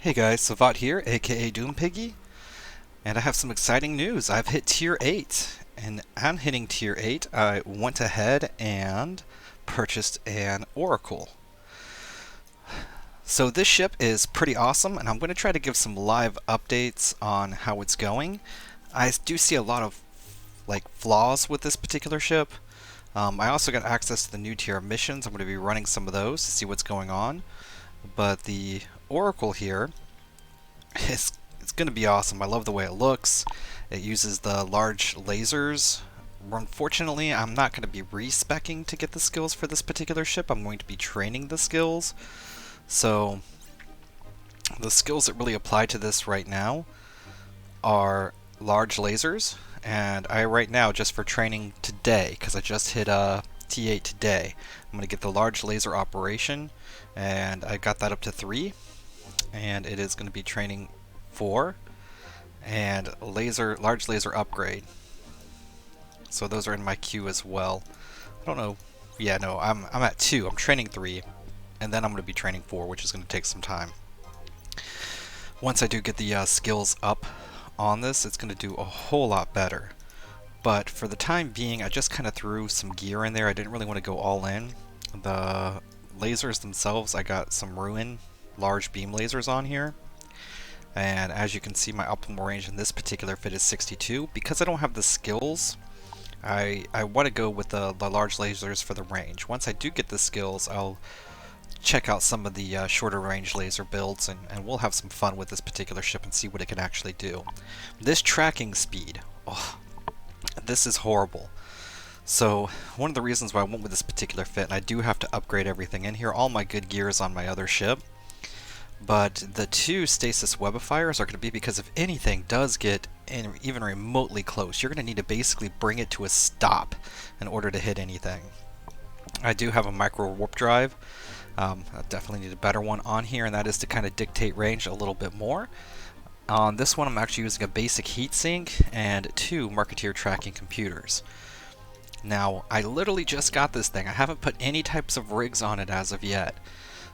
Hey guys, Savat here, aka Doom Piggy, and I have some exciting news. I've hit Tier 8, and on hitting Tier 8, I went ahead and purchased an Oracle. So this ship is pretty awesome, and I'm going to try to give some live updates on how it's going. I do see a lot of flaws with this particular ship. I also got access to the new tier missions. I'm going to be running some of those to see what's going on. But the Oracle here it's going to be awesome. I love the way it looks. It uses the large lasers. Unfortunately, I'm not going to be respecking to get the skills for this particular ship. I'm going to be training the skills. So the skills that really apply to this right now are large lasers. And I right now, just for training today, because I just hit T8 today, I'm going to get the large laser operation, and I got that up to 3. And it is going to be training 4 and large laser upgrade. So those are in my queue as well. I don't know. Yeah, no, I'm at 2. I'm training 3, and then I'm going to be training 4, which is going to take some time. Once I do get the skills up on this, it's going to do a whole lot better. But for the time being, I just kind of threw some gear in there. I didn't really want to go all in. The lasers themselves, I got some Ruin large beam lasers on here, and as you can see, my optimal range in this particular fit is 62. Because I don't have the skills, I want to go with the large lasers for the range. Once I do get the skills, I'll check out some of the shorter range laser builds, and we'll have some fun with this particular ship and see what it can actually do. This tracking speed, oh, this is horrible. So one of the reasons why I went with this particular fit, and I do have to upgrade everything in here, all my good gear is on my other ship, but the 2 stasis webifiers are going to be, because if anything does get even remotely close, you're going to need to basically bring it to a stop in order to hit anything. I do have a micro warp drive. I definitely need a better one on here, and that is to kind of dictate range a little bit more. On this one, I'm actually using a basic heatsink and 2 Marketeer tracking computers. Now, I literally just got this thing. I haven't put any types of rigs on it as of yet.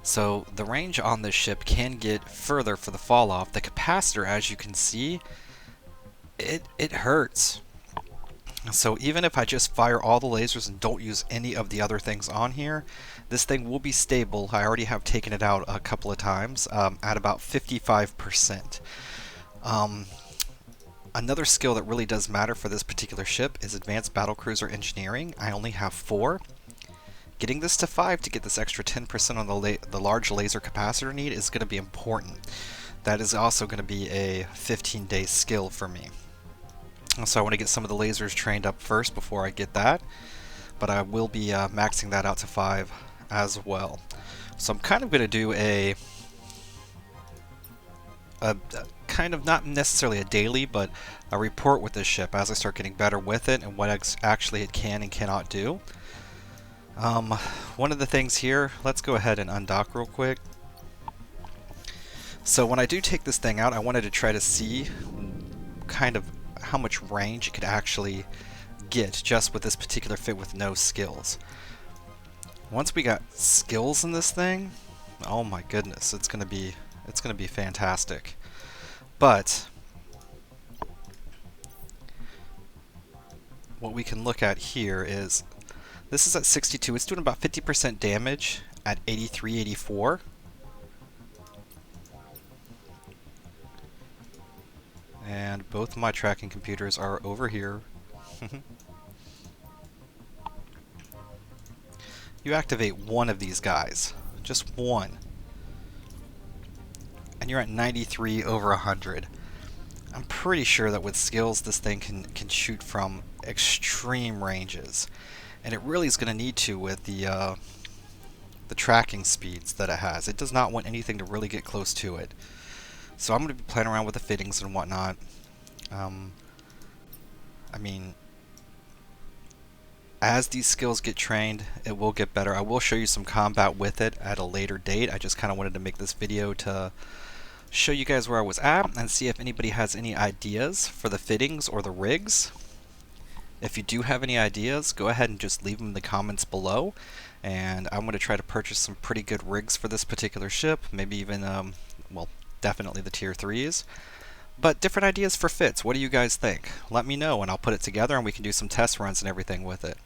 So the range on this ship can get further for the fall off. The capacitor, as you can see, it hurts. So even if I just fire all the lasers and don't use any of the other things on here, this thing will be stable. I already have taken it out a couple of times at about 55%. Another skill that really does matter for this particular ship is Advanced Battlecruiser Engineering. I only have 4. Getting this to 5 to get this extra 10% on the large laser capacitor need is going to be important. That is also going to be a 15-day skill for me. So I want to get some of the lasers trained up first before I get that, but I will be maxing that out to 5 as well. So I'm kind of going to do a kind of, not necessarily a daily, but a report with this ship as I start getting better with it and what actually it can and cannot do. One of the things here, let's go ahead and undock real quick. So when I do take this thing out, I wanted to try to see kind of how much range it could actually get just with this particular fit with no skills. Once we got skills in this thing, oh my goodness, it's gonna be fantastic. But what we can look at here is this is at 62. It's doing about 50% damage at 83, 84. And both of my tracking computers are over here. You activate one of these guys, just one, and you're at 93 over 100. I'm pretty sure that with skills this thing can shoot from extreme ranges, and it really is going to need to with the tracking speeds that it has. It does not want anything to really get close to it. So I'm going to be playing around with the fittings and whatnot. I mean, as these skills get trained, it will get better. I will show you some combat with it at a later date. I just kind of wanted to make this video to show you guys where I was at and see if anybody has any ideas for the fittings or the rigs. If you do have any ideas, go ahead and just leave them in the comments below, and I'm going to try to purchase some pretty good rigs for this particular ship, maybe even, well, definitely the tier 3s. But different ideas for fits. What do you guys think? Let me know and I'll put it together and we can do some test runs and everything with it.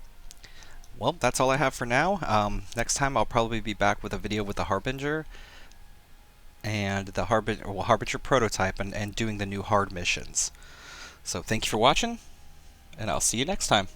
Well, that's all I have for now. Next time I'll probably be back with a video with the Harbinger and the Harbinger prototype and doing the new hard missions. So thank you for watching, and I'll see you next time.